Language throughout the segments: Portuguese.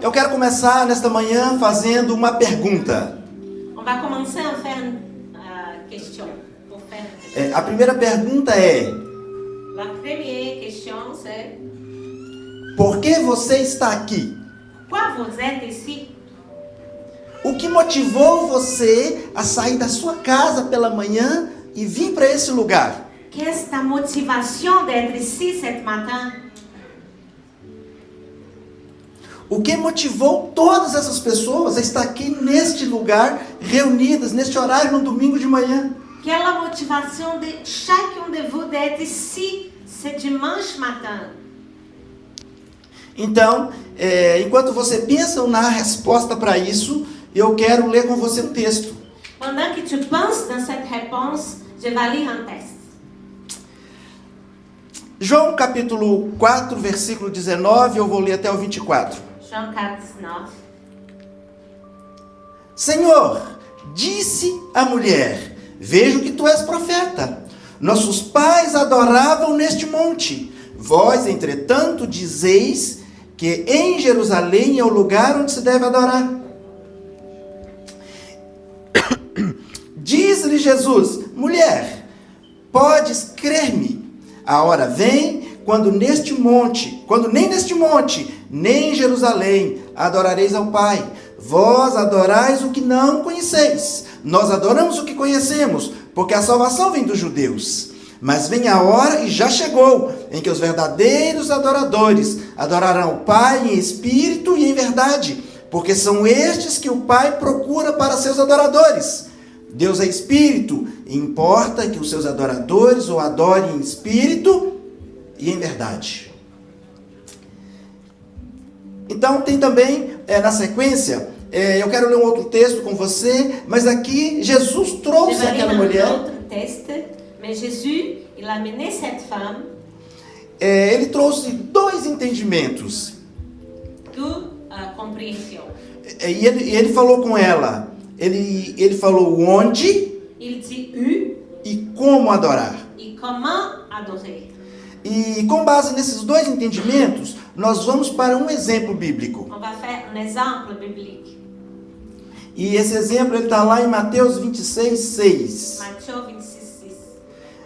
Eu quero começar nesta manhã fazendo uma pergunta. On va commencer à faire une question. Pour faire une question. A primeira pergunta é: La première question, c'est por que você está aqui? pourquoi vous êtes ici? O que motivou você a sair da sua casa pela manhã e vir para esse lugar? Quelle est ta motivation d'être ici ce matin? O que motivou todas essas pessoas a estar aqui neste lugar, reunidas neste horário no domingo de manhã? Quelle est la motivation de chacun de vous d'être ici ce dimanche matin? Então, enquanto você pensa na resposta para isso, eu quero ler com você um texto. Pendant que tu penses dans cette réponse, je vais lire un texte. João capítulo 4, versículo 19, eu vou ler até o 24. Jean 4, 19. Senhor, disse a mulher, vejo que tu és profeta. Nossos pais adoravam neste monte. Vós, entretanto, dizeis que em Jerusalém é o lugar onde se deve adorar. Diz-lhe Jesus, mulher, podes crer-me. A hora vem quando nem neste monte, nem em Jerusalém adorareis ao Pai. Vós adorais o que não conheceis. Nós adoramos o que conhecemos, porque a salvação vem dos judeus. Mas vem a hora, e já chegou, em que os verdadeiros adoradores adorarão o Pai em espírito e em verdade, porque são estes que o Pai procura para seus adoradores. Deus é espírito, e importa que os seus adoradores o adorem em espírito e em verdade. Então tem também, na sequência, eu quero ler um outro texto com você, mas aqui Jesus trouxe aquela mulher. Mais Jésus, il a amené cette femme. Ele trouxe dois entendimentos. Compreensão. E ele falou com ela. Ele falou onde Il dit où e como adorar. et comment adorer. E com base nesses dois entendimentos, nós vamos para um exemplo bíblico. On va faire un exemple biblique. E esse exemplo está lá em Mateus 26, 6. Matthieu 26,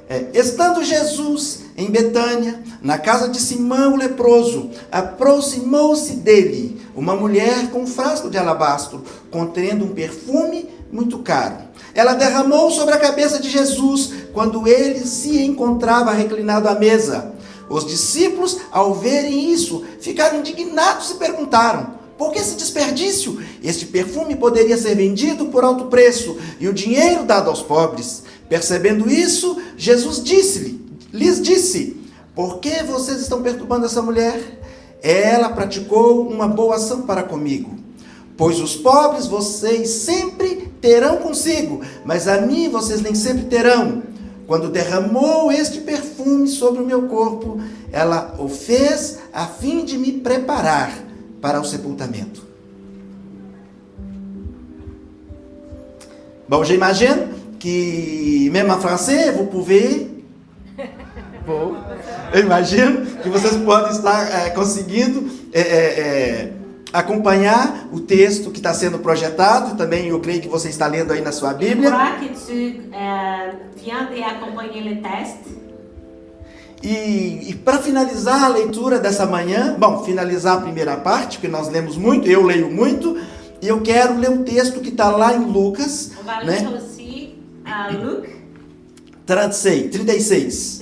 6. Estando Jesus em Betânia, na casa de Simão o leproso, aproximou-se dele uma mulher com um frasco de alabastro, contendo um perfume muito caro. Ela derramou sobre a cabeça de Jesus quando ele se encontrava reclinado à mesa. Os discípulos, ao verem isso, ficaram indignados e perguntaram: por que esse desperdício? Este perfume poderia ser vendido por alto preço e o dinheiro dado aos pobres. Percebendo isso, Jesus lhes disse: por que vocês estão perturbando essa mulher? Ela praticou uma boa ação para comigo. Pois os pobres vocês sempre terão consigo, mas a mim vocês nem sempre terão. Quando derramou este perfume sobre o meu corpo, ela o fez a fim de me preparar para o sepultamento. Bom, je imagine que, même en français, vous pouvez... Bom, eu imagino que vocês podem estar conseguindo acompanhar o texto que está sendo projetado. Também eu creio que você está lendo aí na sua Bíblia. E para finalizar a leitura dessa manhã, finalizar a primeira parte, porque nós lemos muito, eu leio muito, e eu quero ler um texto que está lá em Lucas, né? Luc 36,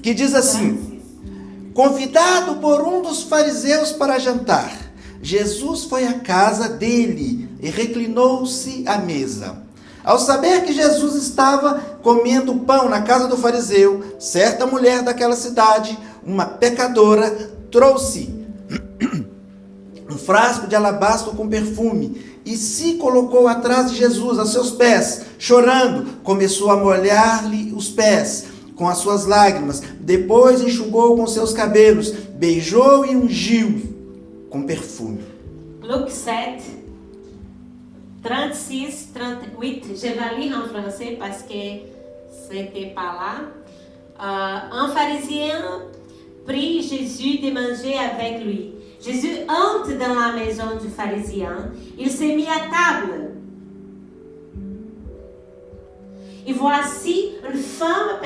que diz assim: convidado por um dos fariseus para jantar, Jesus foi à casa dele e reclinou-se à mesa. Ao saber que Jesus estava comendo pão na casa do fariseu, certa mulher daquela cidade, uma pecadora, trouxe um frasco de alabastro com perfume e se colocou atrás de Jesus, a seus pés, chorando, começou a molhar-lhe os pés com as suas lágrimas, depois enxugou com seus cabelos, beijou e ungiu com perfume. Luc 7, 36, 38, je vais lire en français parce que c'était pas là. Un pharisien prie Jésus de manger avec lui. Jésus entre dans la maison du pharisien. Il s'est mis à table. Et voici une femme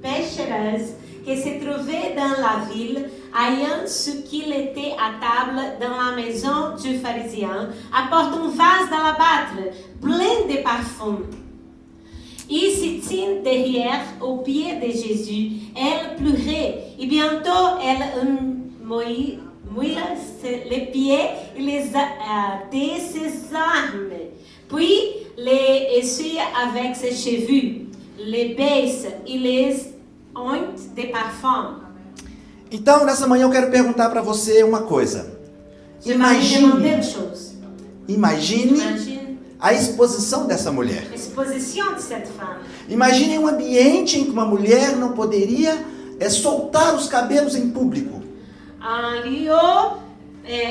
péchereuse qui s'est trouvée dans la ville, ayant ce qu'il était à table dans la maison du pharisien, apporte un vase d'alabâtre plein de parfums. Il se tient derrière, aux pieds de Jésus. Elle pleurait, et bientôt elle mouille les pieds et les de ses armes. Puis les essuie avec ses cheveux, les baisse e les ointe de parfum. Então, nessa manhã eu quero perguntar para você uma coisa. Imagine a exposição dessa mulher. Imagine um ambiente em que uma mulher não poderia soltar os cabelos em público. Un lieu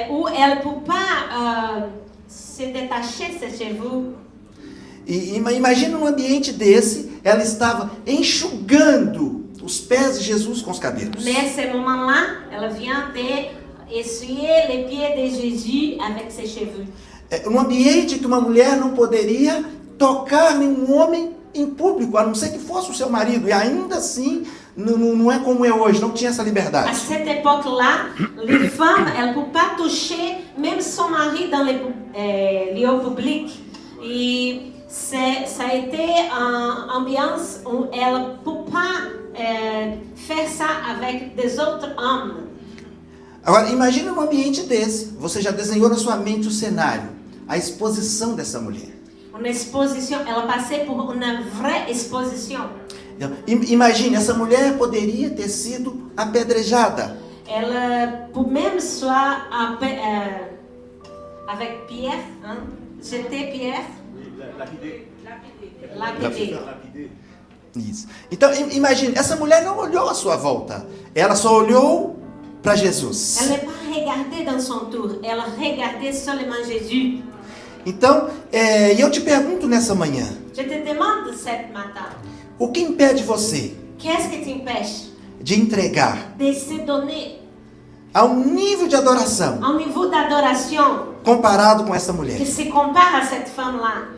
où elle ne peut pas se détacher ses cheveux. E imagina um ambiente desse, ela estava enxugando os pés de Jesus com os cabelos. Nesse moment-là, elle vient de essuyer les pieds de Jésus avec ses cheveux. Um ambiente que uma mulher não poderia tocar nenhum homem em público, a não ser que fosse o seu marido. E ainda assim, não é como é hoje, não tinha essa liberdade. À cette époque-là, les femmes, elles ne peuvent pas toucher même son mari dans les lieux publics. Et ça a été une ambiance où elles ne peuvent pas faire ça avec des autres hommes. Agora, imagine um ambiente desse. Você já desenhou na sua mente o cenário, a exposição dessa mulher. Uma exposição, ela passou por uma vraie exposição. Imagine, essa mulher poderia ter sido apedrejada. Ela, por même soit avec pierre, jeter pierre, lapider. Isso. Então, imagine, essa mulher não olhou à sua volta. Ela só olhou para Jesus. Ela n'a pas regardé dans son tour. Ela regardait seulement Jésus. Então, eu te pergunto nessa manhã. Je te demande cette matin. O que impede você Qu'est-ce qui t'empêche de entregar de se donner a um nível de adoração un niveau d'adoration comparado com essa mulher? qui se compare à cette femme-là?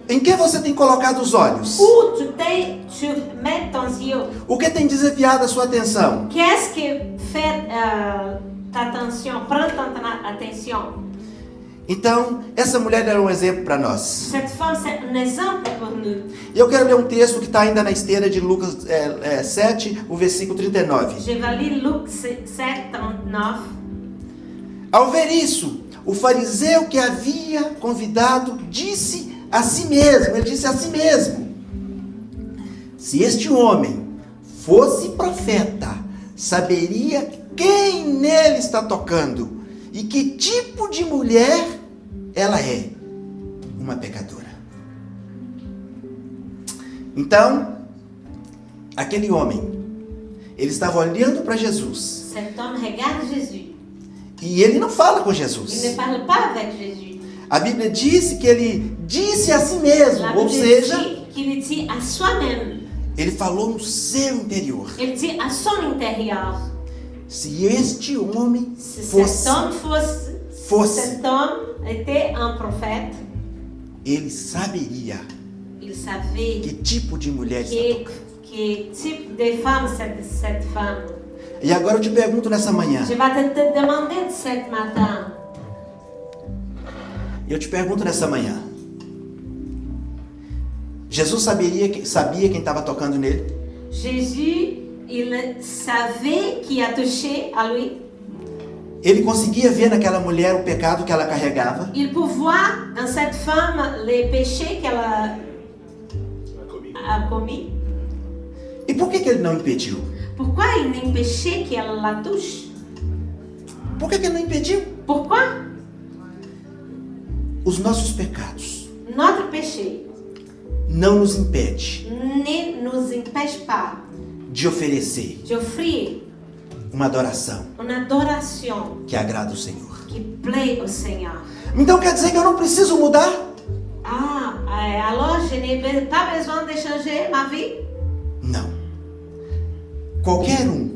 Em que você tem colocado os olhos? Où tu mets ton yeux? O que tem desviado a sua atenção? Qu'est-ce qui fait ta attention, prend ton attention? Então, essa mulher era um exemplo para nós. Cette femme, c'est un exemple pour nous. E eu quero ler um texto que está ainda na esteira de Lucas 7, o versículo 39. Je vais lire Luc 7, 39. Ao ver isso, o fariseu que havia convidado disse a si mesmo, ele disse a si mesmo: se este homem fosse profeta, saberia quem nele está tocando e que tipo de mulher ela é, uma pecadora. Então, aquele homem, ele estava olhando para Jesus. Cet homme regarde Jésus. E ele não fala com Il Jesus. ne parle pas avec Jésus. A Bíblia disse que ele disse a si mesmo, La ou Bible seja, dit qu'il dit à soi-même. ele falou no seu interior. Il dit à son intérieur. Se este homem Si fosse, cet homme était un prophète, ele saberia il savait que tipo de mulher está tocando. que type de femme c'est cette femme. E agora eu te pergunto nessa manhã. Je vais te demander de cet matin. Eu te pergunto nessa manhã. Jesus sabia quem estava tocando nele? Jésus, il savait qui a touché à lui. Ele conseguia ver naquela mulher o pecado que ela carregava? Il peut voir dans cette femme les péchés qu'elle a commis. E por que ele não impediu? Pourquoi il n'empêchait qu'elle la touche? Por que ele não impediu? Pourquoi? Os nossos pecados Notre péché não nos impede ne nous empêche pas de oferecer d'offrir uma adoração une adoration que agrada o Senhor. qui plaît au Seigneur. Então quer dizer que eu não preciso mudar? Alors je n'ai pas besoin de changer ma vie? Não. Qualquer um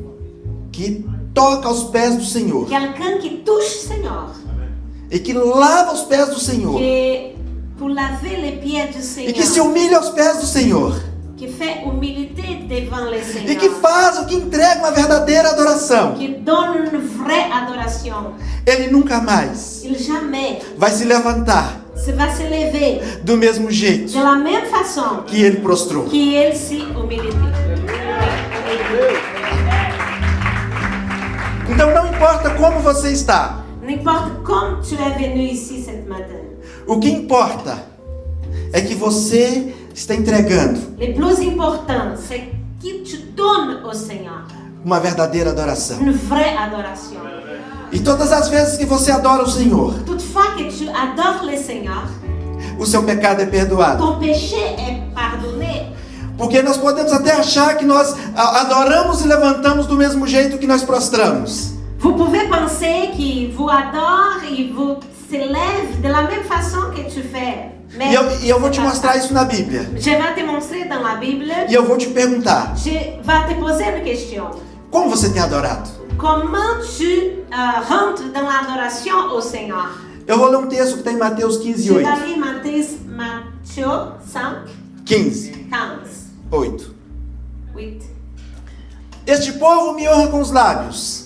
que toca aos pés do Senhor quelqu'un qui touche le Seigneur, e que lava os pés do Senhor pour laver les pieds du e que se Seigneur, humilha aos pés do Senhor qui fait humilité devant le e que Seigneur, faz o que entrega uma verdadeira adoração, qui donne une vraie adoration, ele nunca mais il jamais vai se levantar va se lever do mesmo jeito de la même façon que ele prostrou. qu'il s'est humilité. Então não importa como você está, N'importe comme tu es venu ici ce matin, o que importa é que você está entregando le plus important, c'est que tu donnes au Seigneur uma verdadeira adoração. une vraie adoration. E todas as vezes que você adora o Senhor, Toutefois que tu adores le Seigneur, o seu pecado é perdoado. ton péché est pardonné. Porque nós podemos até achar que nós adoramos e levantamos do mesmo jeito que nós prostramos. Vous pouvez penser qu'il vous adore et vous s'élève de la même façon que tu fais. Mais E eu vou te mostrar isso na Bíblia. je vais te montrer dans la Bible. E eu vou te perguntar, Je vais te poser une question. como você tem adorado? Comment tu rentres dans l'adoration au Seigneur? Eu vou ler um texto que está em Mateus 15, Je vais 8. lire Matthieu 5, 15, 15, 8. 8. Este povo me honra com os lábios,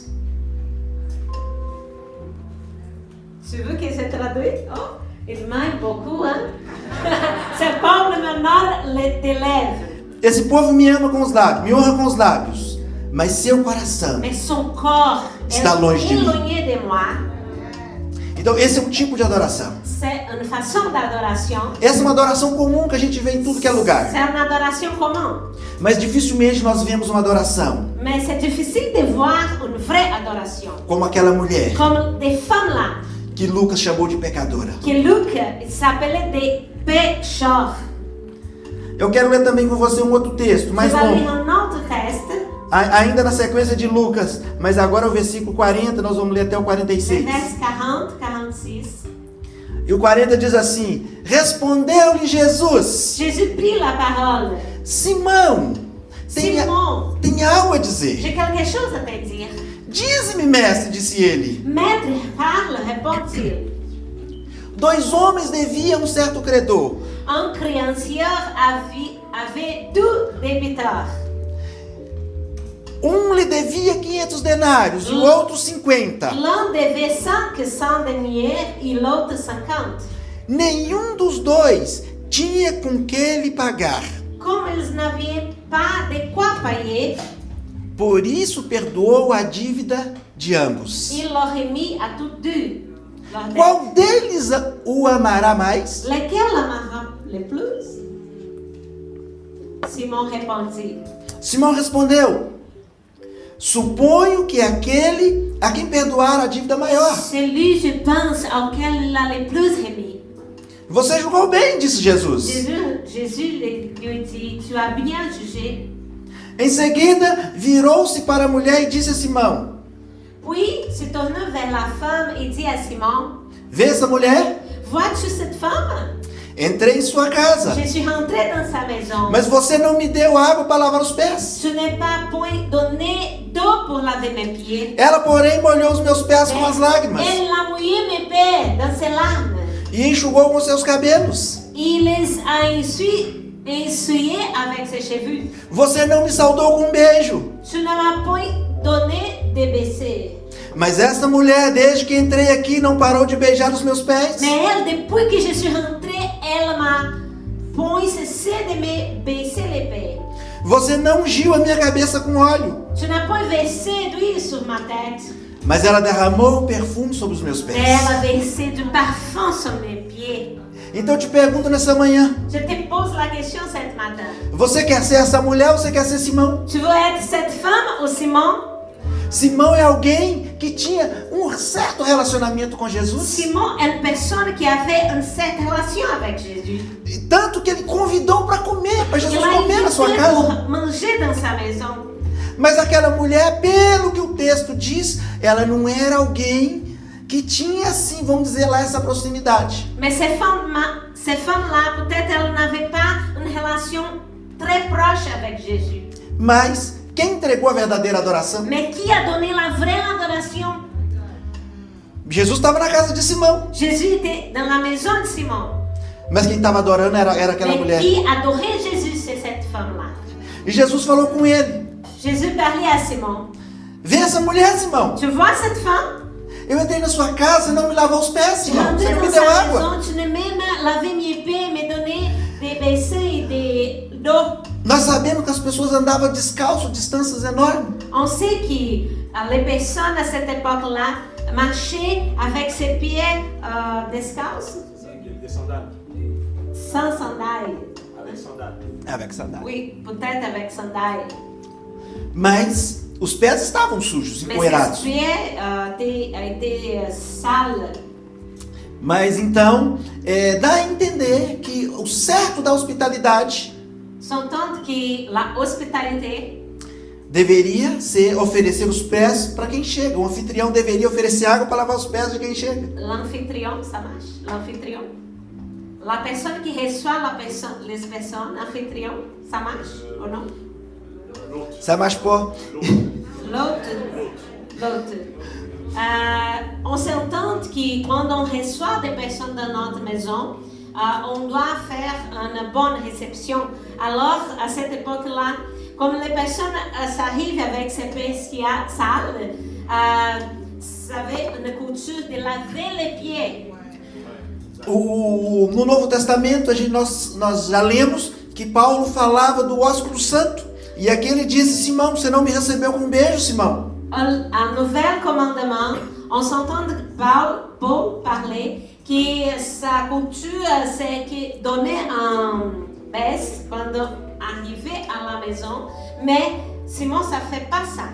Tu veux que je traduise? Oh, il m'aime beaucoup, hein? Ce peuple m'honore des lèvres, esse povo me ama com os lábios, me honra com os lábios, mas seu coração. mais son corps Está est longe de mim. éloigné de moi. Então esse é um tipo de adoração. C'est une façon d'adoration. Essa é uma adoração comum que a gente vê em tudo que é lugar. C'est une adoration commune. Mas dificilmente nós vemos uma adoração Mais c'est difficile de voir une vraie adoration. como aquela mulher Comme des femmes là, que Lucas chamou de pecadora. que Luc s'appelait des pécheurs. Eu quero ler também com você um outro texto, mais Je vais lire longo. un autre texte, Ainda na sequência de Lucas, mas agora o versículo 40, nós vamos ler até o le 46. verset 40, 46. E o 40 diz assim: Respondeu-lhe Jesus: Jésus prit la parole. Simão, Simon, tem algo a dizer. j'ai quelque chose à te dire. Dize-me, mestre, disse ele. Maître, parle, répond-il. 2 homens deviam um certo credor. Un créancier avait 2 débiteurs. Um lhe devia 500 denários e o outro 50. L'un devait 500 deniers et l'autre 50. Nenhum dos dois tinha com que lhe pagar. Comme ils n'avaient pas de quoi payer, Por isso perdoou a dívida de ambos. il leur remit à tous deux leur dette. Qual deles o amará mais? Lequel l'aimera le plus? Simon répondit. Simão respondeu: Suponho que aquele a quem perdoar a dívida maior. Celui, je pense, auquel il a le plus remis. Você julgou bem, disse Jesus. Jésus lui dit, tu as bien jugé. Em seguida, virou-se para a mulher e disse a Simão: Puis, se tournant vers la femme et dit à Simon, Vê essa mulher? vois-tu cette femme? Entrei em sua casa, Je suis rentré dans sa maison. mas você não me deu água para lavar os pés. Je n'ai pas point donné d'eau pour laver mes pieds. Ela, porém, molhou os meus pés com as lágrimas Elle a mouillé mes pieds dans ses larmes. e enxugou com seus cabelos. Il les a essuyés avec ses cheveux. Você não me saudou com um beijo. Tu ne m'as point donné de baiser. Mas essa mulher, desde que entrei aqui, não parou de beijar os meus pés. Mais elle, depuis que je suis rentrée, elle m'a point cessé de me baiser les pieds. Você não ungiu a minha cabeça com óleo, Tu n'as point versé d'huile sur ma tête, mas ela derramou o perfume sobre os meus mais pés. elle a versé du parfum sur mes pieds. Então eu te pergunto nessa manhã, Je te pose la question ce matin. você quer ser essa mulher ou você quer ser Simão? Tu veux être cette femme ou Simon? Simão é alguém que tinha um certo relacionamento com Jesus. Simon est une personne qui avait une certaine relation avec Jésus. E tanto que ele convidou para comer, para Il Jesus l'a comer na sua invité casa. pour manger dans sa maison. Mas aquela mulher, pelo que o texto diz, ela não era alguém que tinha, assim, vamos dizer lá, essa proximidade. Mais ces femmes-là, peut-être elles n'avaient pas une relation très proche avec Jésus. Mas quem entregou a verdadeira adoração? Mais qui a donné la vraie adoration? Jesus estava na casa de Simão, Jésus était dans la maison de Simon. mas quem estava adorando era aquela Mais mulher. qui adorait Jésus, c'est cette femme-là. E Jesus falou com ele: Jésus parlait à Simon. vê essa mulher, Simão. Tu vois cette femme? Eu entrei na sua casa e não me lavou os pés, Tu Simão. rentres Você não me dans deu sa água. maison, tu ne m'as même lavé mes pieds, me donné des bassins et d'eau. Nós sabemos que as pessoas andavam descalço, distâncias enormes. On sait que les personnes à cette époque-là marchaient avec ses pieds descalces, Des sandales. sans sandales. Avec sandales. Avec sandália. Oui, peut-être avec sandales. Mas os pés estavam sujos, Mais ses empoeirados. pieds étaient sales. Mas então, dá a entender que o certo da hospitalidade S'entend que la hospitalité deveria ser oferecer os pés para quem chega. O anfitrião deveria oferecer água para lavar os pés de quem chega. l'anfitrion, ça marche? L'anfitrion. La personne qui reçoit les personnes, l'anfitrion, ça marche ou non? Ça marche pas? L'autre. On s'entend que quand on reçoit des personnes dans notre maison, on doit faire une bonne réception. Alors, à cette époque-là, comme les personnes s'arrivent avec ces pieds sales, ça avait une couture de laver les pieds. No Novo Testamento, nós já lemos que Paulo falava do ósculo santo. E aqui ele disse: Simão, você não me recebeu com um beijo, Simão. Un nouvel commandement, on s'entend Paul parler que sa couture, c'est que donner un baisse quand arriver à la maison, mais Simon, ça fait pas ça.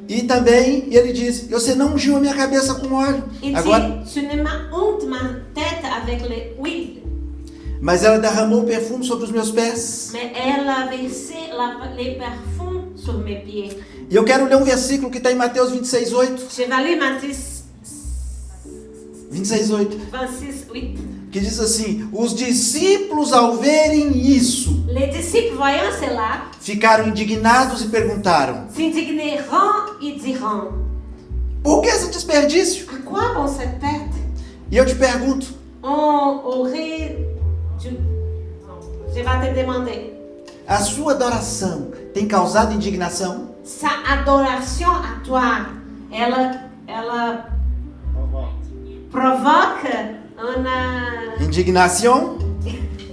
E também ele diz: você não ungiu a minha cabeça com óleo. Il Agora, dit, tu ne m'as honte ma tête avec l'huile, mas ela derramou o perfume sobre os meus pés. mais elle a versé les parfums sur mes pieds. E eu quero ler um versículo que está em Mateus 26:8. Je vais lire Matthieu 26:8. 26:8. Que diz assim: os discípulos, ao verem isso, Les disciples, voyant cela, ficaram indignados e perguntaram: s'indigneront et diront, por que esse desperdício? à quoi bon cette perte? E eu te pergunto: On aurait... Je vais te demander, a sua adoração tem causado indignação? sa adoration à toi, elle provoque une Indignação?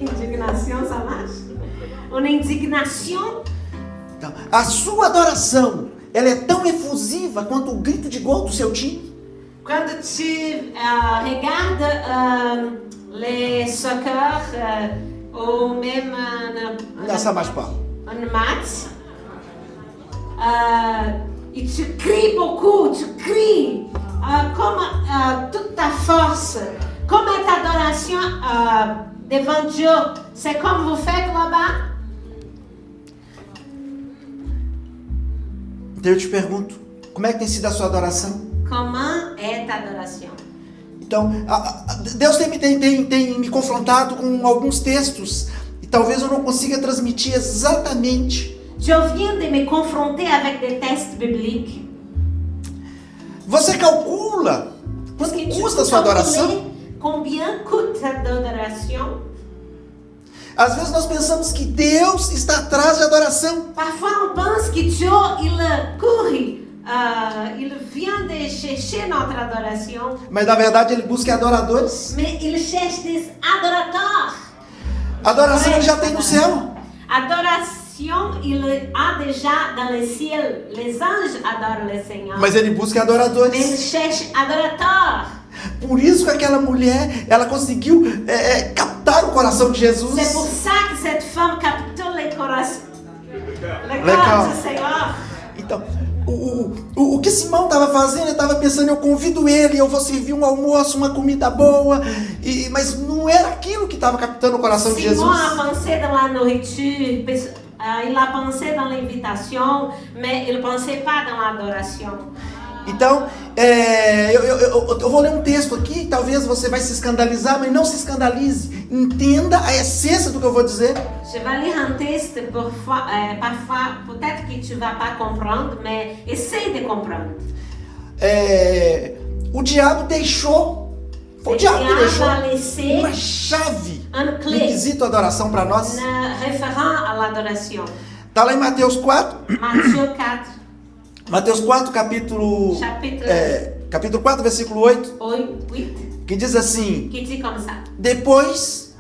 indignation, ça marche? Une indignation? Então, a sua adoração, ela é tão efusiva quanto o grito de gol do seu time? Quand tu regardes les soccer ou même Não, ça marche pas. un match, et tu cries beaucoup, tu cries comme toute ta force, comme ta adoration devant Dieu. C'est comme vous faites là-bas. Então eu te pergunto: como é que tem sido a sua adoração? Comment est ta adoration? Então, Deus tem me confrontado com alguns textos e talvez eu não consiga transmitir exatamente. Dieu vient de me confronter avec des textes bibliques. Você calcula quanto Est-ce que tu custa a peux sua calculer adoração? combien coûte ta adoration? Às vezes nós pensamos que Deus está atrás de adoração. Parfois on pense que Dieu, il court, il vient de chercher notre adoration, Mas na verdade ele busca adoradores. mais il cherche des adorateurs. Adoração ele já tem no céu. Adoration, il a déjà dans le ciel. Les anges adorent le Seigneur. Mas ele busca Mais il adoradores. cherche adorateurs. Por isso que aquela mulher, ela conseguiu captar o coração de Jesus. C'est pour ça que cette femme capture le Le cœur cœur. du Seigneur. Então, o que Simão estava fazendo, ele estava pensando: eu convido ele, eu vou servir um almoço, uma comida boa, mas não era aquilo que estava captando o coração de Simon Jesus. a pensé dans la nourriture, il a pensé dans l'invitation, mais il ne pensait pas dans l'adoration. Então, eu vou ler um texto aqui, talvez você vai se escandalizar, mas não se escandalize. Entenda a essência do que eu vou dizer. Je vais lire un texte, parfois, peut-être que tu vas pas comprendre, mais essaye de comprendre. O diabo deixou, O diabo a laissé uma chave un no clé quesito adoração para nós. référent à l'adoration. Está lá em Mateus 4. Matthieu 4, Mateus 4, capítulo 4, versículo 8, 8, que diz assim: qui dit comme ça. Depois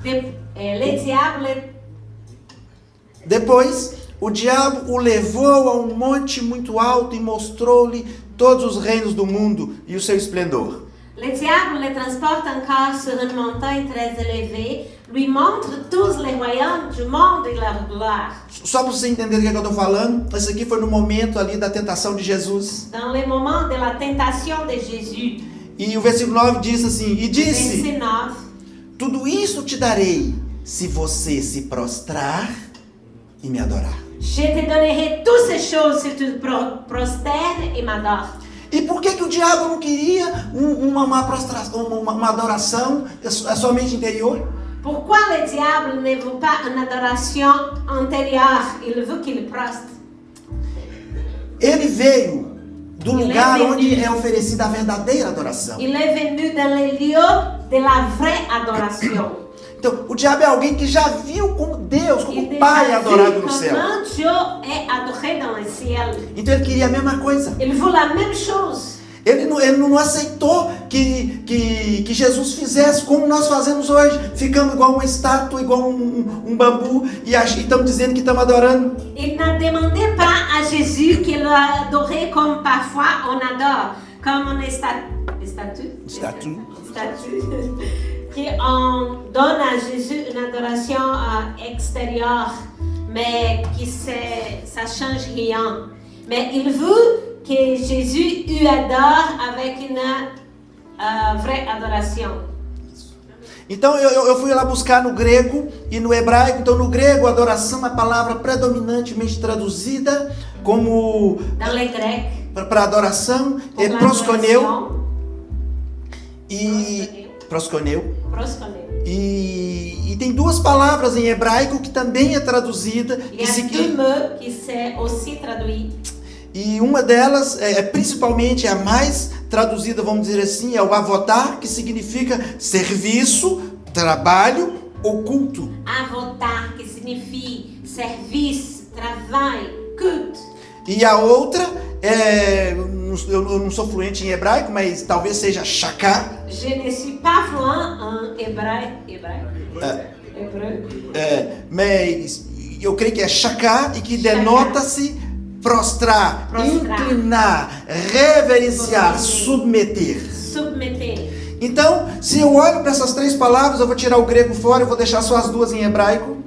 o diabo o levou a um monte muito alto e mostrou-lhe todos os reinos do mundo e o seu esplendor. Le diable le transporte encore sur une montagne très élevée, lui montre tous les royaumes du monde et leur gloire. Só para você entender do que eu estou falando, esse aqui foi no momento ali da tentação de Jesus. Dans les moments de la tentation de Jésus, E o versículo 9 diz assim: E disse: verset 9, Tudo isso te darei se você se prostrar e me adorar. je te donnerai toutes ces choses si tu prosternes et m'adores. E por que o diabo não queria uma prostração, uma adoração somente interior? Pourquoi le diable ne veut pas une adoration antérieure? Il veut qu'il prostre. Ele veio do lugar onde é oferecida a verdadeira adoração. Il est venu dans les lieux de la vraie adoration. Então, o diabo é alguém que já viu como Deus, como Il o Pai é déjà adorado vu no céu. comment Dieu est adoré dans le ciel. Então ele queria a mesma coisa. Il veut la même chose. Ele não aceitou que Jesus fizesse como nós fazemos hoje, ficando igual uma estátua, igual um bambu, e estamos dizendo que estamos adorando. Il n'a demandé pas à Jésus qu'il l'adorait comme parfois on adore, comme une statue. Qu'on donne à Jésus une adoration extérieure, mais ça change rien. Mais il veut que Jésus lui adore avec une vraie adoration. Então eu fui lá buscar no grego e no hebraico. Então no grego, adoração é a palavra predominantemente traduzida como Dans le grec, para adoração é proskuneo e proskuneo. E tem duas palavras em hebraico que também é traduzida. Il y a deux mots qui sont aussi traduits. E uma delas, principalmente a mais traduzida, vamos dizer assim, é o avotar, que significa serviço, trabalho ou culto. Avotar, que signifie service, travail, culte. E a outra, eu não sou fluente em hebraico, mas talvez seja shaká. Je ne suis pas fluent en hébreu. Mas eu creio que é shaká e que denota-se prostrar, inclinar, reverenciar, submeter. Então, se eu olho para essas três palavras, eu vou tirar o grego fora, eu vou deixar só as duas em hebraico.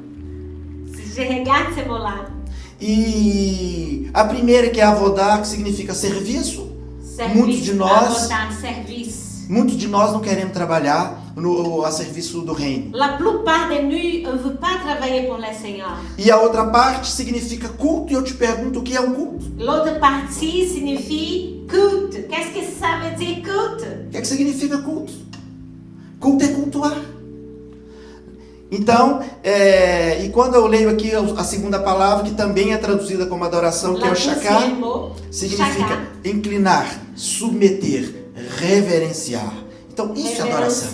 Je regarde ces mots-là. E a primeira, que é avodar, que significa serviço. Service, Muitos de nós não queremos trabalhar a serviço do reino. La plupart de nous ne veut pas travailler pour le Seigneur. E a outra parte significa culto, e eu te pergunto, o que é um culto? L'autre partie signifie culte. Qu'est-ce que ça veut dire culte? O que significa culto? Culto é cultuar. Então, e quando eu leio aqui a segunda palavra, que também é traduzida como adoração, que é o shaká, significa inclinar, submeter, reverenciar. Então, isso é adoração.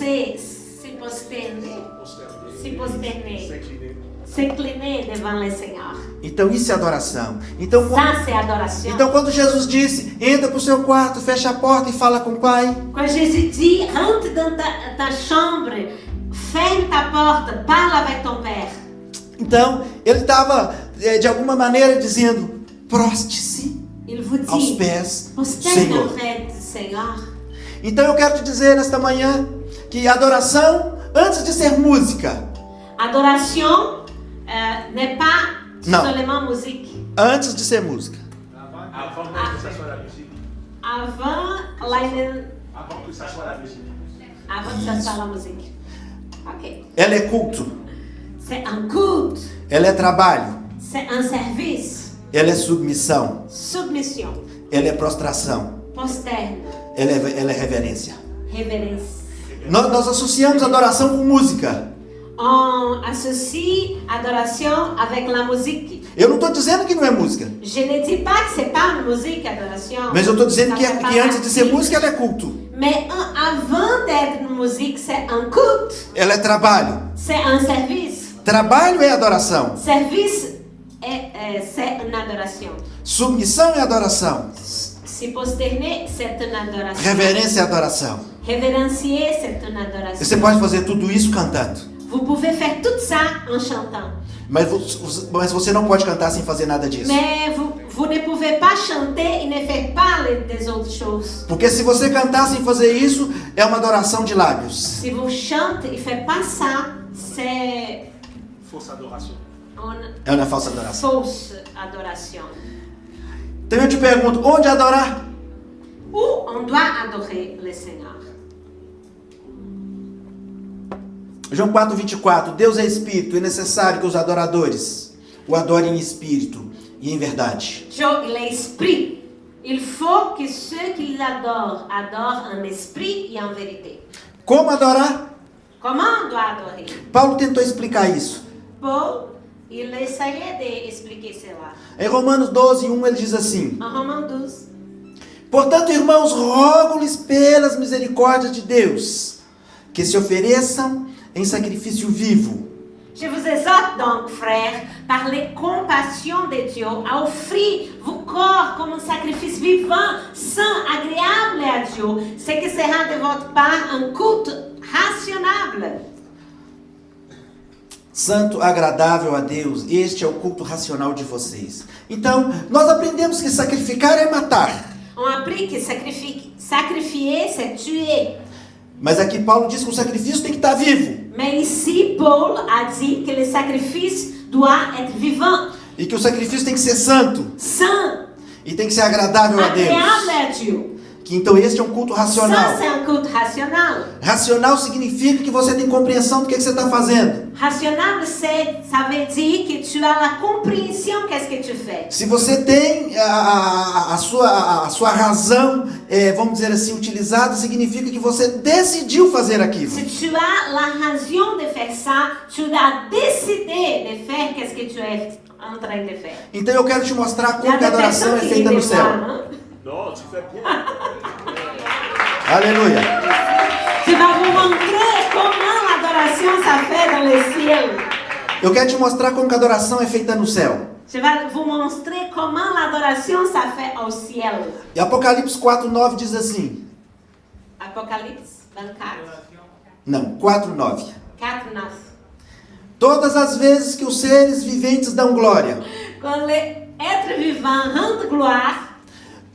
S'incliner devant le Seigneur. Então, isso é adoração. Então, quando Jesus disse, entra para o seu quarto, fecha a porta e fala com o Pai. Quando Jesus dit, rentre dans ta chambre, ferme ta porte, parle avec ton Père. Então, ele estava, de alguma maneira, dizendo, proste-se aos pés do Senhor. Então eu quero te dizer nesta manhã que adoração, antes de ser música. Adoration n'est pas seulement musique. Antes de ser música. Avant que ça soit la musique. Avant que ça soit la musique. Ok. Ela é culto. C'est un culte. Ela é trabalho. C'est un service. Ela é submissão. Submission. Ela é prostração. posterne, ela é reverência. révérence. Nós associamos adoração com música. On associe adoration avec la musique. Eu não estou dizendo que não é música, Je ne dis pas que c'est pas une musique, adoration. mas eu estou dizendo Ça que, fait pas que antes de ser partie. música ela é culto. Mais avant d'être une musique, c'est un culte, Ela é trabalho. c'est un service. Trabalho é adoração. Service, c'est une adoration. Submissão é adoração. Se posterner, c'est une adoration. Reverência é adoração. Révérencier, c'est une E adoration. você pode fazer tudo isso cantando. Vous pouvez faire tout ça en chantant. Mas você não pode cantar sem fazer nada disso. Mais vous ne pouvez pas chanter et ne faire pas des autres choses. Porque se você cantar sem fazer isso, é uma adoração de lábios. Si vous chantez et ne faites pas ça, c'est Fausse adoration. une É uma falsa adoração. fausse adoration. Então eu te pergunto, onde adorar? Où on doit adorer le Seigneur. João 4:24, Deus é espírito, é necessário que os adoradores o adorem em espírito e em verdade. Dieu, il est esprit. Il faut que ceux qui l'adorent adorent en esprit et en vérité. Como adorar? Comment on doit adorer? Paulo tentou explicar isso. Paul, il essayait d'expliquer cela. Em Romanos 12:1 ele diz assim: En Romains 12. Portanto, irmãos, rogo-lhes pelas misericórdias de Deus, que se ofereçam em sacrifício vivo, Je vous exhorte donc, frères, par les compassions de Dieu, à offrir vos corps comme un sacrifice vivant, saint, agréable à Dieu, ce qui sera de votre part un culte raisonnable. santo, agradável a Deus. Este é o culto racional de vocês. Então, nós aprendemos que sacrificar é matar. On a appris que sacrifier, c'est tuer. Mas aqui Paulo diz que o sacrifício tem que estar vivo. Mais ici, Paul a dit que le sacrifice doit être vivant, E que o sacrifício tem que ser santo. saint, E tem que ser agradável a Deus. agréable à Dieu. Que então este é um culto Ça, racional. c'est un culte rationnel. Racional significa que você tem compreensão do que você está fazendo. Rationnel, ça veut dire que tu as la compréhension qu'est-ce que tu fais. Se você tem a sua razão, vamos dizer assim, utilizada, significa que você decidiu fazer aquilo. Si tu as la raison de faire ça, tu as décidé de faire qu'est-ce que tu es en train de faire. Então eu quero te mostrar Il y a como que a des adoração personnes é qui feita no disent céu. hein? Non, tu fais bien. Aleluia. Je vais vous montrer comment l'adoration ça fait dans le ciel. Eu quero te mostrar como que a adoração é feita no céu. Je vais vous montrer comment l'adoration ça fait au ciel. E Apocalipse 4:9 diz assim. Apocalypse 24, Não, 4:9. 4, 9. Todas as vezes que os seres viventes dão glória, Quand l'être vivant rend gloire,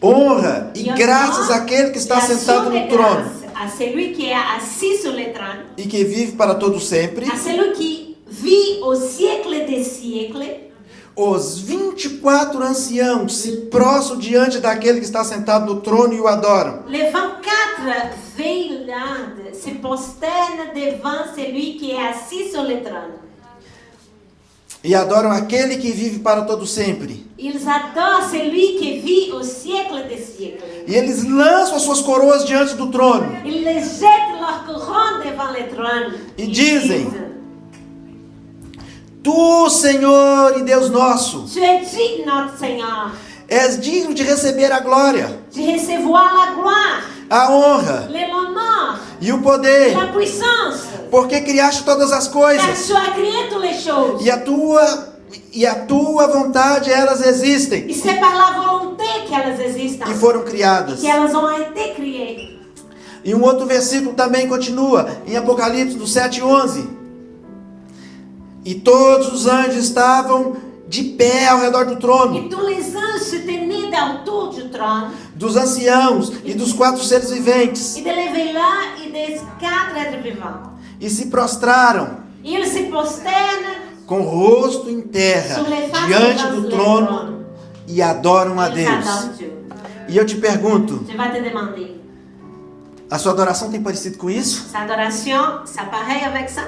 honra e et graças honneur àquele que está et action sentado de no trono grâce à celui qui est assis sur le trône, e que vive para todo sempre, à celui qui vit au siècle des siècles. os 24 anciãos se prostram diante daquele que está sentado no trono e o adoram. Les 24 veillards se prosternent devant celui qui est assis sur le trône. E adoram aquele que vive para todo sempre. Ils adorent celui qui vit au siècle des siècles. E eles lançam as suas coroas diante do trono. Ils les jettent leur couronne devant le trône. E Ils dizem, disent, Tu, Senhor e Deus nosso, tu es digne, notre Seigneur, és digno de receber a glória, de recevoir la gloire, a honra l'honneur, e o poder, la puissance. porque criaste todas as Car coisas tu as créé toutes les choses. e a tua vontade elas existem Et c'est par la volonté qu'elles existent, e foram criadas. qu'elles ont été créées. E um outro versículo também continua, em Apocalipse do 7:11. E todos os anjos estavam de pé ao redor do trono, Et tous les anges se tenaient autour du trône, dos anciãos e dos 4 seres viventes, et de les veillards et des 4 êtres vivants. e se prostraram Ils se prosternent, com o rosto em terra sur les faces diante devant do le trono trône. e adoram a Ils Deus. adorent Dieu. E eu te pergunto, Je vais te demander, a sua adoração tem parecido com isso? sa adoration, ça pareil avec ça?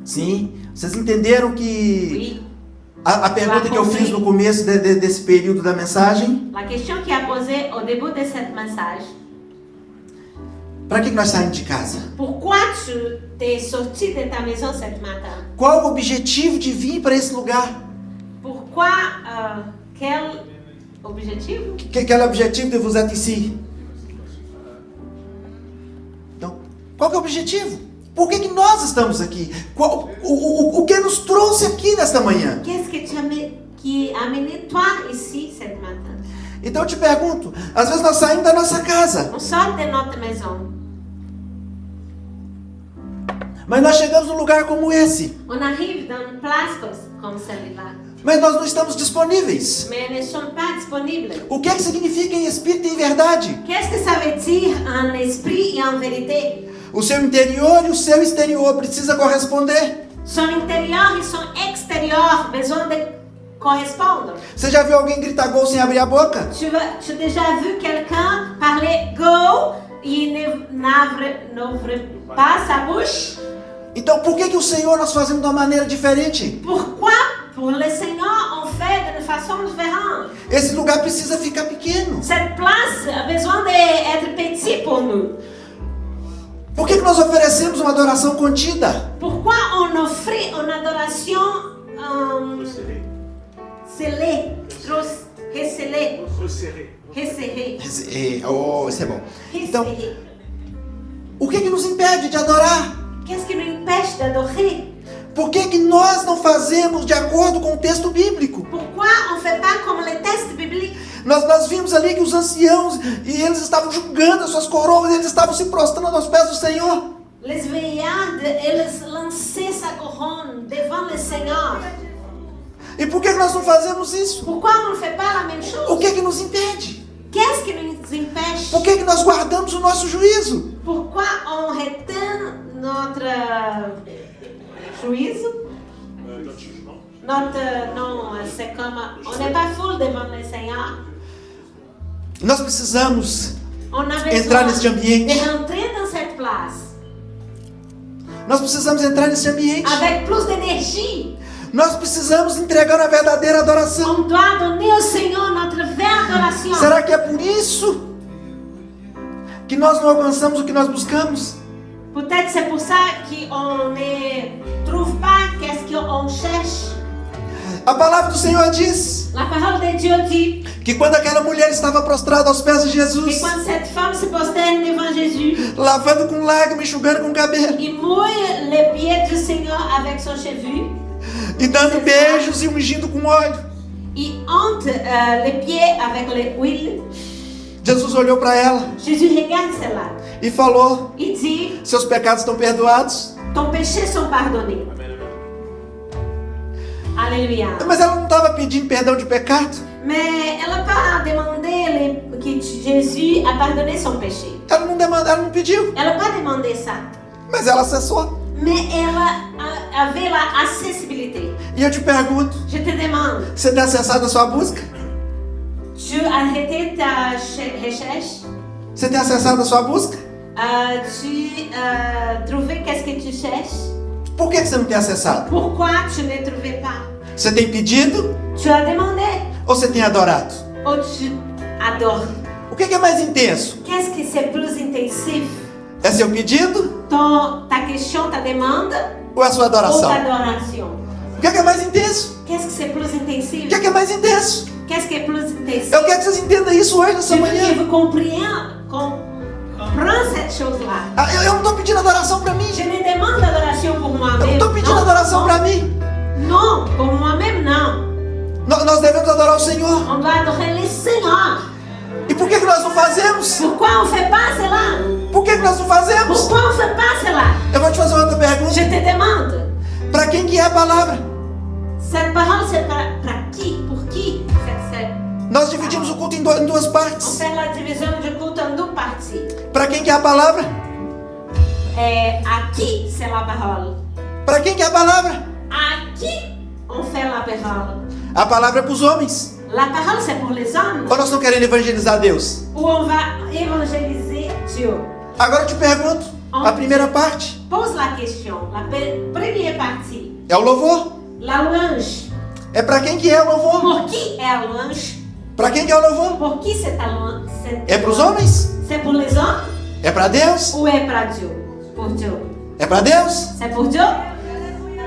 Sim. Vocês entenderam que Oui. A pergunta que eu fiz no começo desse período da mensagem: La question qui a posée au début de cette message. para que nós saímos de casa? Pourquoi tu t'es sorti de ta maison ce matin? Qual o objetivo de vir para esse lugar? Pourquoi, quel objectif? Quel est l'objectif de vous être ici? Então, qual que é o objetivo? Por que nós estamos aqui? O que nos trouxe aqui nesta manhã? Qu'est-ce que qui a amené toi ici ce matin? Então eu te pergunto, às vezes nós saímos da nossa casa, On sort de notre maison. mas nós chegamos num lugar como esse, On arrive dans une place comme celle-là. mas nós não estamos disponíveis. Mais ne sont pas disponibles. O que é que significa em espírito e em verdade? Qu'est-ce que ça veut dire en esprit et en vérité? O seu interior e o seu exterior precisa corresponder. Son intérieur et son extérieur besoin de correspondre. Você já viu alguém gritar gol sem abrir a boca? Tu as déjà vu quelqu'un parler go et n'ouvre pas sa bouche? Então por que o Senhor nós fazemos de uma maneira diferente? Pourquoi pour le Seigneur on fait de façon différente? Esse lugar precisa ficar pequeno. Cette place a besoin d'être petit pour nous. Por que nós oferecemos uma adoração contida? Pourquoi on offre une adoration Resserré. scellée, trop resserrée, Resserré. resserrée, Oh, isso é bom. Então, resserrée? o que nos impede de adorar? Qu'est-ce qui nous empêche d'adorer? Por que nós não fazemos de acordo com o texto bíblico? Pourquoi on ne fait pas comme les textes bibliques? Nós vimos ali que os anciãos, e eles estavam julgando as suas coroas, eles estavam se prostrando aos pés do Senhor. Les vieillards, eles lançaient sa couronne devant le Seigneur. E por que nós não fazemos isso? Pourquoi on ne fait pas la même chose? O que nos impede? Qu'est-ce qui nous empêche? Por que nós guardamos o nosso juízo? Pourquoi on retient notre juízo? Notre jugement. Non, c'est comme on n'est pas full devant le Seigneur. Nós precisamos On a entrar besoin neste ambiente. de rentrer dans cette place Nós precisamos entrar nesse ambiente. avec plus d'énergie. Nós precisamos entregar a verdadeira adoração. On doit donner au Seigneur notre vraie adoration. Será que é por isso que nós não alcançamos o que nós buscamos? Peut-être c'est pour ça qu'on ne trouve pas qu'est-ce qu'on cherche. A palavra do Senhor diz La parole de Dieu dit que quando aquela mulher estava prostrada aos pés de que Jesus, quand cette femme se prosterne devant Jésus, lavando com lágrimas, enxugando com o cabelo, il mouille les pieds du Seigneur avec son cheveu, e dando beijos e ungindo com óleo, il hante les pieds avec l'huile. Jesus olhou para ela Jésus regarde cela. e falou: Il dit, seus pecados estão perdoados. ton péché sont pardonnés. Alléluia. Mas ela não estava pedindo perdão de pecado. Mais elle n'a pas demandé que Jésus a pardonné son péché. Ela não pediu, Elle n'a pas demandé ça. mas ela acessou. Mais elle avait la accessibilité. E eu te pergunto, Je te demande, você tem acessado a sua busca? tu as arrêté ta recherche? Você tem acessado a sua busca? Tu as trouvé qu'est-ce que tu cherches? Por que você não tem acessado? Pourquoi tu ne trouvais pas? Você tem pedido Tu as demandé ou você tem adorado? ou tu adores? O que é mais intenso? Qu'est-ce que c'est plus intensif? É seu pedido Ta question, ta demande ou a sua ou ta adoração? adoration? O que é mais intenso? Qu'est-ce que c'est plus intensif? O que é mais intenso? Qu'est-ce qui est plus intensif? Eu quero que vocês entendam isso hoje, nessa Je veux que manhã. vous compreniez cette chose-là. Eu não estou pedindo adoração para mim. Je ne demande l'adoration pour Eu não moi-même. estou pedindo adoração para mim. Non, pour moi-même, non. Nós devemos adorar o Senhor. On doit adorer le Seigneur. E por que nós não fazemos? Pourquoi on ne fait pas cela? Por que nós não fazemos? Pourquoi on ne fait pas cela? Eu vou te fazer outra pergunta. Je te demande. Para quem que é a palavra? Cette parole, c'est para qui? Pour qui? Nós dividimos o culto em duas On partes. fait la division du culte en deux parties. Para quem que é a palavra? À qui c'est la parole? Para quem que é a palavra? À qui on fait la parole? A palavra é para os homens. La parole, c'est pour les hommes. Ou nós estamos querendo evangelizar Deus? Ou on va évangéliser Dieu? Agora eu te pergunto, a primeira parte Pose la question. La première partie. é o louvor. La louange. É para quem que é o louvor? Pour qui est la louange? Para quem que é o louvor? Pour qui c'est ta louange? É para os homens? C'est pour les hommes É para Deus? ou est pour Dieu? Pour Dieu. É para Deus? C'est pour Dieu?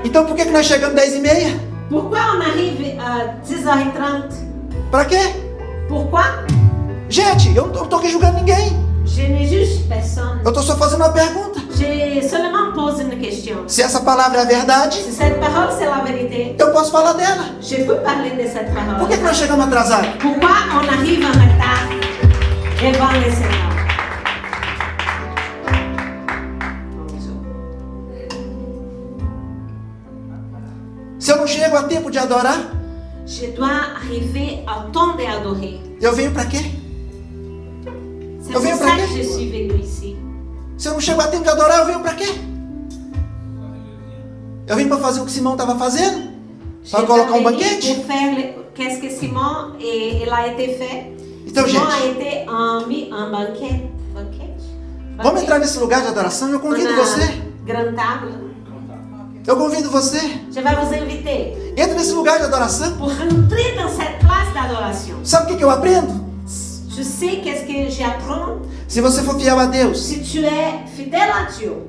Então por que nós chegamos 10h30? Pourquoi on arrive à 10h30? Para quê? Pourquoi? Gente, eu não estou aqui julgando ninguém. Je ne juge personne. Eu estou só fazendo uma pergunta. Je seulement pose une question. Se essa palavra é a verdade, Si cette parole c'est la vérité, eu posso falar dela. je peux parler de cette parole. Por que nós chegamos atrasados? Pourquoi on arrive en retard devant le Seigneur? Se eu não chego a tempo de adorar, Je dois arriver au temps d'adorer. eu venho para quê? C'est Eu pour venho ça pra que quê? je suis venue ici. Se eu não chego a tempo de adorar, eu venho para quê? Eu vim para fazer o que Simão estava fazendo? Para Je colocar um dois venir banquete? pour faire qu'est-ce que Simon il a été fait? Então, Simon a gente, été mis un banquet. vamos entrar nesse lugar de adoração. Eu convido Uma você. grande table. Eu convido você. Je vais vous inviter Entra nesse lugar de adoração. pour rentrer dans cette place d'adoration. Sabe o que eu aprendo? Je sais qu'est-ce que j'apprends. Se você for fiel a Deus. Si tu es fidèle à Dieu,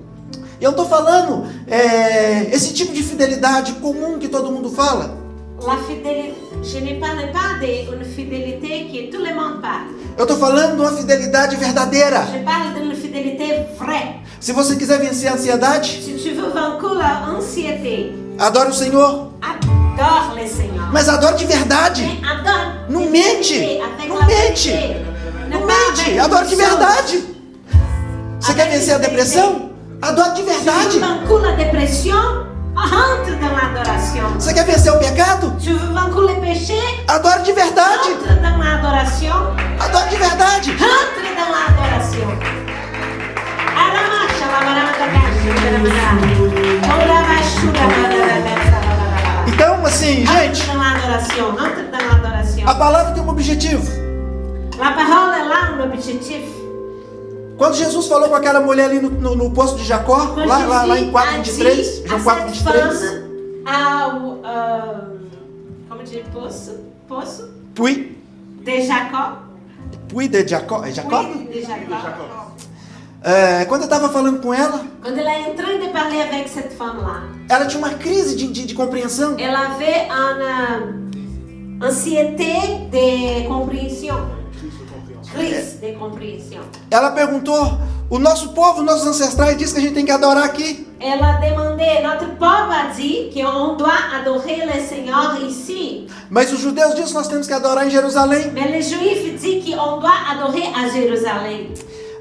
Eu estou falando esse tipo de fidelidade comum que todo mundo fala. la fidélité, je ne parle pas d'une fidélité que tout le monde parle. Eu estou falando de uma fidelidade verdadeira. Je parle d'une fidélité vraie. Se você quiser vencer a ansiedade, Si tu veux vaincre l'anxiété, adore o Senhor. adore le Seigneur. Mas adore de verdade. Mais adore Não de mente. vérité, avec Não la mente. vérité. Não Ne pas mente. avec Adore de une chose. verdade. Você quer vencer a depressão? Adore de Tu veux verdade. vaincre la dépression? Entre dans l'adoration. Você quer vencer o pecado? Tu veux vaincre le péché? Adore de verdade. Entre dans l'adoration. Adore de verdade. Entre dans l'adoration. Aramasha, la Então, assim, gente, Entre dans l'adoration. Entre dans l'adoration. a palavra tem um objetivo. La parole est là, un objectif. Quando Jesus falou com aquela mulher ali no poço de Jacó, Quand lá em Jésus a 4:23, dit João à 4:23. cette femme, comment dire, poço Puis de Jacó. de Jacó, é Jacó? Oui, de Jacó. Quando eu estava falando com ela, Quand elle est en train de parler avec cette femme-là, ela tinha uma crise de compreensão. elle avait une anxiété de compréhension. Crise de compréhension. Ela perguntou, o nosso povo, nossos ancestrais, diz que a gente tem que adorar aqui. Elle a demandé, notre peuple a dit qu'on doit adorer le Seigneur ici. Mas os judeus dizem que nós temos que adorar em Jerusalém. Mais les Juifs disent qu'on doit adorer à Jérusalem.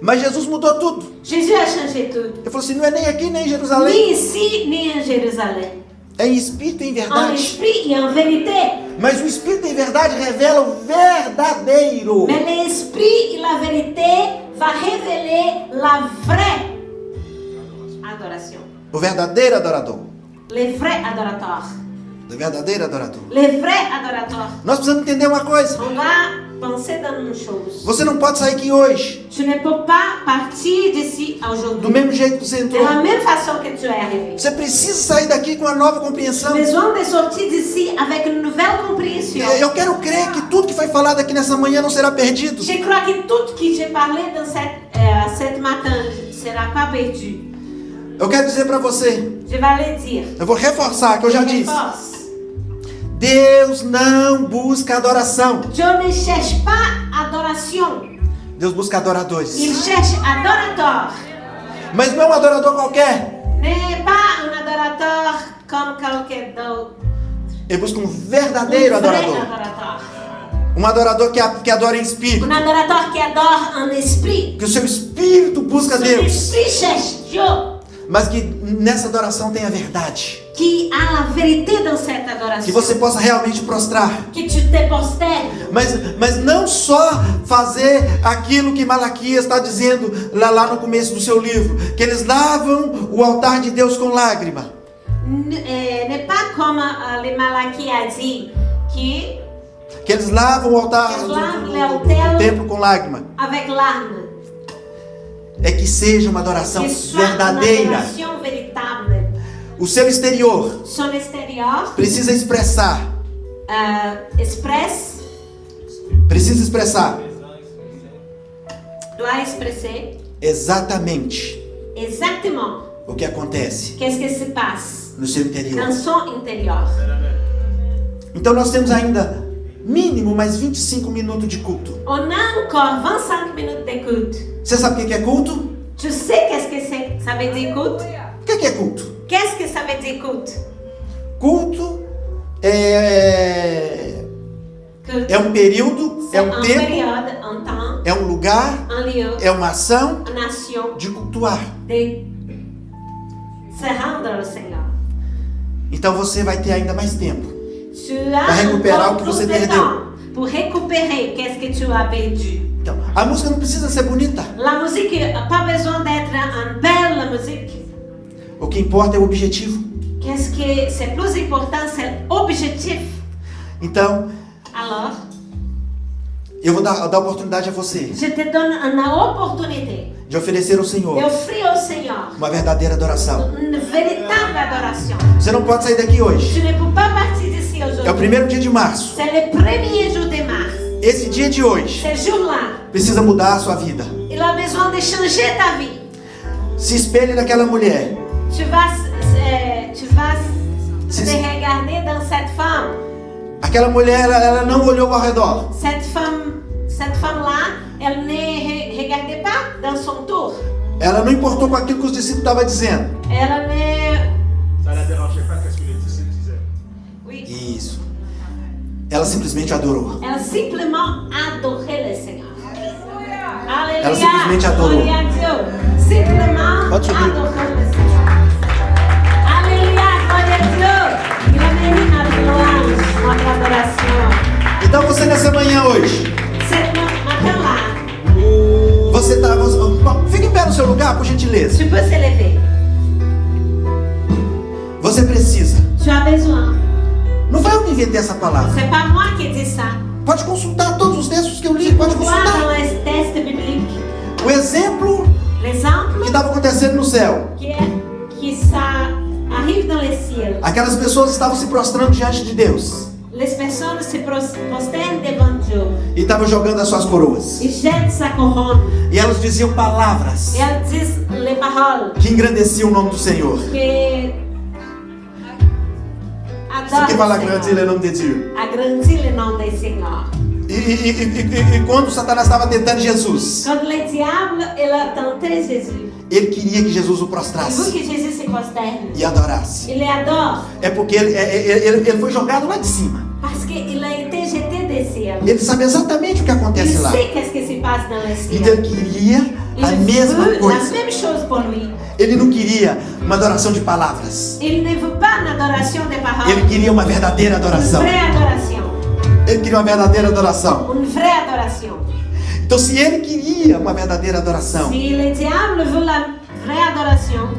Mas Jesus mudou tudo. Jésus a changé tout. Ele falou assim, não é nem aqui nem em Jerusalém. Ni ici, ni en Jérusalem. É em espírito e em En verdade. esprit et en vérité. Mas o espírito e verdade revela o verdadeiro. Mais l'esprit et la vérité va révéler la vraie adoration. O verdadeiro adorador. Les vrais adorateurs. O verdadeiro adorador. Les vrais adorateurs. Nós precisamos entender uma coisa. On doit penser dans une chose. Você não pode sair aqui hoje Tu ne peux pas partir d'ici do aujourd'hui. mesmo jeito que você De entrou. la même façon que tu es arrivé. Você precisa sair daqui com uma nova Tu compreensão. as besoin de sortir d'ici avec une nouvelle compréhension. Eu quero crer que tudo que foi falado aqui nessa manhã não será perdido. Je crois que tout ce que j'ai parlé dans cette matin ne sera pas perdu. Eu quero dizer para você, Je vais le dire. eu vou reforçar que eu já Je disse. force. Deus não busca adoração. Dieu ne cherche pas adoration. Deus busca adoradores. Il cherche adorateur. Mas não é um adorador qualquer. N'est pas un adorateur comme quelqu'un d'autre. Ele busca um verdadeiro Un vrai adorador. adorateur. Um adorador que adora em espírito. Un adorateur qui adore en esprit. Que o seu espírito busca Son Deus. esprit cherche Dieu. Mas que nessa adoração tenha verdade. Qui a la vérité dans cette adoration. Que você possa realmente prostrar. Que tu te prosternes. Mas não só fazer aquilo que Malaquias está dizendo lá no começo do seu livro. Que eles lavam o altar de Deus com lágrima. N'est pas comme le Malachi a dit Que eles lavam o altar do templo com lágrima. avec larmes. É que seja uma adoração Que soit une verdadeira. adoration véritable. O seu exterior Son extérieur precisa expressar expresse, precisa expressar doit expresser exatamente exactement o que acontece qu'est-ce qui se passe no seu interior. dans son intérieur. Então nós temos ainda mínimo mais 25 minutos de culto. On a encore 25 minutes d'écoute. Você sabe o que é culto? Tu sais qu'est-ce que ça veut dire écoute? O que é culto? Qu'est-ce que ça veut dire écoute? Culto é um período, é um tempo, période, un temps, é um lugar, un lieu, é uma ação une action de cultuar. de se rendre au Seigneur. Então você vai ter ainda mais tempo Tu para as recuperar o encore que plus você de perdeu. temps pour récupérer qu'est-ce que tu as perdu. Então, a música não precisa ser bonita. La musique n'a pas besoin d'être une belle musique. O que importa é o objetivo. Qu'est-ce que c'est plus important, c'est l'objectif. Então, Alors, eu vou dar oportunidade a você je te donne une opportunité de oferecer ao Senhor d'offrir au Seigneur uma verdadeira adoração. une véritable adoration. Você não pode sair daqui hoje. Tu ne peux pas partir d'ici É o aujourd'hui. primeiro dia de março. C'est le premier jour de mars. Esse dia de hoje Ce jour-là, precisa mudar a sua vida. il a besoin de changer ta vie. Se espelhe naquela mulher. Tu vas te regarder dans cette femme. Aquela mulher, ela não olhou ao redor. Cette femme-là, elle ne regardait pas dans son tour. Ela não importou com aquilo que os discípulos estavam dizendo. Elle ne... Ça ne la dérangeait pas qu'est-ce que les disciples disaient. Oui. Isso. Ela simplesmente adorou. Elle simplement adorait le Seigneur. Alléluia. Elle simplesmente adorou. Gloire à Dieu. Simplement Pode subir. adorer le Seigneur. Alléluia. Gloire à Dieu. Il a béni notre louange, notre adoration. Então você nessa manhã hoje, Cette matin-là, você está... Fique em pé no seu lugar, por gentileza. tu peux se lever. Você precisa. Tu as besoin. Não foi eu que inventei essa palavra. C'est pas moi qui dis ça. Pode consultar todos os textos que eu li. Pode Vois dans consultar. les textes bibliques O exemplo l'exemple que estava acontecendo no céu. qui ça arrive dans les cieux. Aquelas pessoas estavam se prostrando diante de Deus. Les personnes se prosternent devant Dieu. E estavam jogando as suas coroas. Ils jettent sa couronne. E elas diziam palavras Et elles disent les paroles que engrandeciam o nome do Senhor. que Você que fala adorent le grande o Seigneur. nome de Deus. Agrandis le nom du Seigneur. E quando Satanás estava tentando Jesus, Quand le diable il a tenté Jésus, ele queria que Jesus o il veut prostrasse que Jésus se prosterne. e adorasse. Il les adore É porque ele foi jogado lá de cima. parce qu'il a été jeté des cieux. Ele sabe exatamente o que Il acontece lá. sait qu'est-ce qui se passe dans les cieux. Então ele queria a Il mesma veut la coisa. même chose pour lui. Ele não queria uma adoração de palavras. Il ne veut pas une adoration des paroles. Ele queria uma verdadeira Une adoração. vraie adoration. Ele queria uma verdadeira adoração. Une vraie adoration. Então, se ele queria uma verdadeira adoração, Si le diable veut la vraie adoration,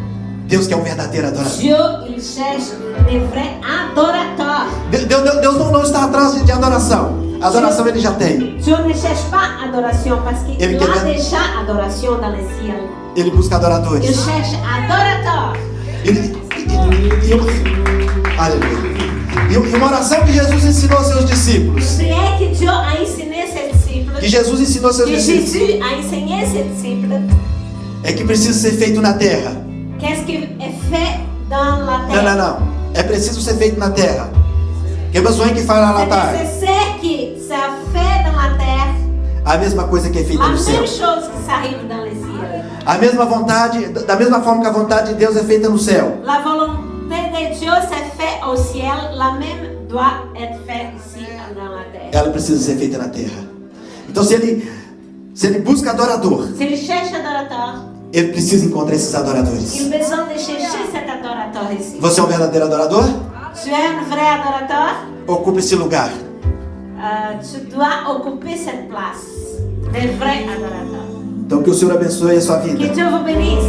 Deus quer um verdadeiro adorador. Dieu, il cherche des vrais adorateurs. Deus não está atrás de adoração. Adoração ele já tem. Dieu ne cherche pas adoration parce qu'il Il a quer- déjà adoration dans le ciel. Ele busca Il adoradores. cherche adorateurs. Aleluia. E uma oração que Jesus ensinou aos seus discípulos. Prière que Dieu a enseigné ses disciples, Que Jesus ensinou aos seus que discípulos. Jésus a enseigné ses disciples, É que precisa ser feito na terra. qu'est-ce qui est fait dans la Não, terre. não, não. É preciso ser feito na terra. Que besoin que fala lá C'est tarde. nécessaire que ça fait dans la terre A mesma coisa que é feita la no céu. même chose que ça arrive dans les cieux. A mesma vontade, da mesma forma que a vontade de Deus é feita no céu. La volonté de Dieu s'est faite au ciel, la même doit être faite ici dans la terre. Ela precisa ser feita na terra. Então, se ele busca adorador, S'il cherche adorateur, ele precisa encontrar esses adoradores. il a besoin de chercher cet adorateur ici. Você é um verdadeiro adorador? Tu es un vrai adorateur, Ocupe esse lugar. tu dois occuper cette place. Des vrais adorateurs. Então, que o Senhor abençoe a sua Que vida. Dieu vous bénisse.